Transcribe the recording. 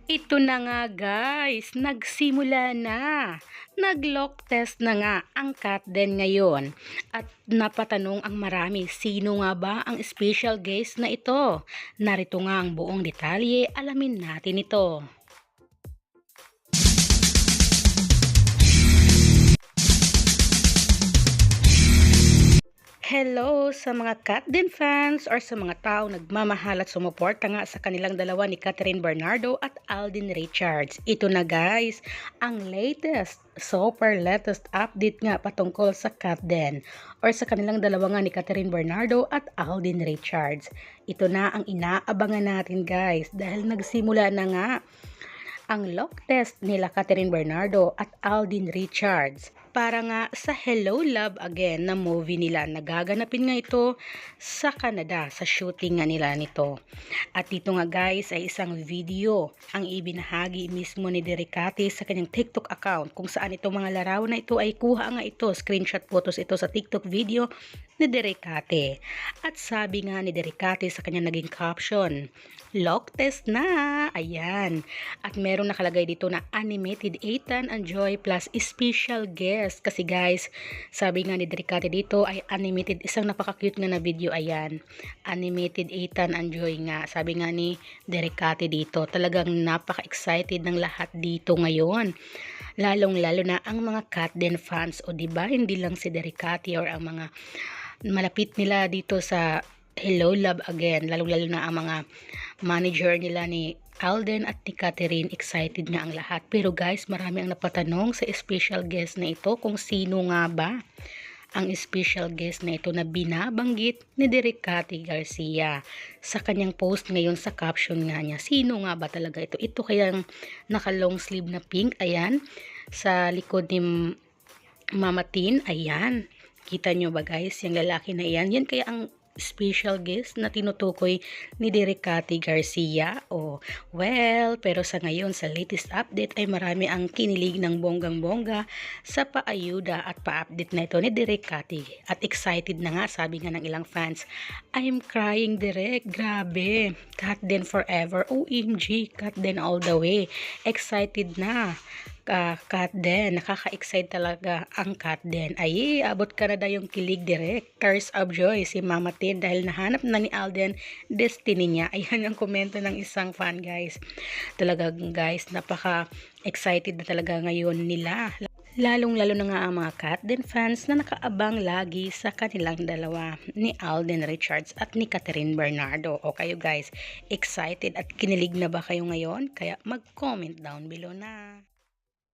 Ito na nga guys, nagsimula na. Nag-lock test na nga ang Katden ngayon. At napatanong ang marami, sino nga ba ang special guest na ito? Narito nga ang buong detalye, alamin natin ito. Hello sa mga Katden fans or sa mga tao nagmamahal at sumuporta nga sa kanilang dalawa ni Catherine Bernardo at Alden Richards. Ito na guys, ang super latest update nga patungkol sa Katden or sa kanilang dalawa nga ni Catherine Bernardo at Alden Richards. Ito na ang inaabangan natin guys dahil nagsimula na nga ang lock test nila Catherine Bernardo at Alden Richards para nga sa Hello Love Again na movie nila. Nagaganapin nga ito sa Canada, sa shooting nga nila nito. At dito nga guys ay isang video ang ibinahagi mismo ni Dericati sa kanyang TikTok account kung saan itong mga larawan na ito ay kuha nga ito, screenshot photos ito sa TikTok video ni Dericati. At sabi nga ni Dericati sa kanyang naging caption, lock test na, ayan. At meron nakalagay dito na animated Ethan and Joy plus special guest. Kasi guys, sabi nga ni Dericati dito ay animated, isang napaka-cute nga na video, ayan. Animated Ethan and Joy nga. Sabi nga ni Dericati dito, talagang napaka-excited ng lahat dito ngayon. Lalong-lalo na ang mga Katden fans, o diba, hindi lang si Dericati or ang mga malapit nila dito sa Hello Love Again, lalo-lalo na ang mga manager nila ni Alden at ni Catherine, excited na ang lahat. Pero guys, marami ang napatanong sa special guest na ito kung sino nga ba ang special guest na ito na binabanggit ni Dericati Garcia sa kanyang post ngayon sa caption nga niya. Sino nga ba talaga ito? Ito kayang naka long sleeve na pink, ayan, sa likod ni Mama Tin, ayan. Kita nyo ba guys, yung lalaki na iyan? Yan kaya ang special guest na tinutukoy ni Dericati Garcia. Oh, well, pero sa ngayon, sa latest update ay marami ang kinilig ng bonggang-bongga sa paayuda at pa-update na ito ni Dericati. At excited na nga, sabi nga ng ilang fans, I'm crying Derek, grabe, Katden forever, OMG, Katden all the way. Excited na. Katden, nakaka-excite talaga ang Katden. Ay, abot ka na daw yung kilig direct. Tears of joy si Mama Tin dahil nahanap na ni Alden destiny niya. Ayan ang komento ng isang fan guys. Talagang guys, napaka-excited na talaga ngayon nila. Lalong-lalo na nga ang mga Katden fans na nakaabang lagi sa kanilang dalawa ni Alden Richards at ni Catherine Bernardo. O kayo guys, excited at kinilig na ba kayo ngayon? Kaya mag-comment down below na.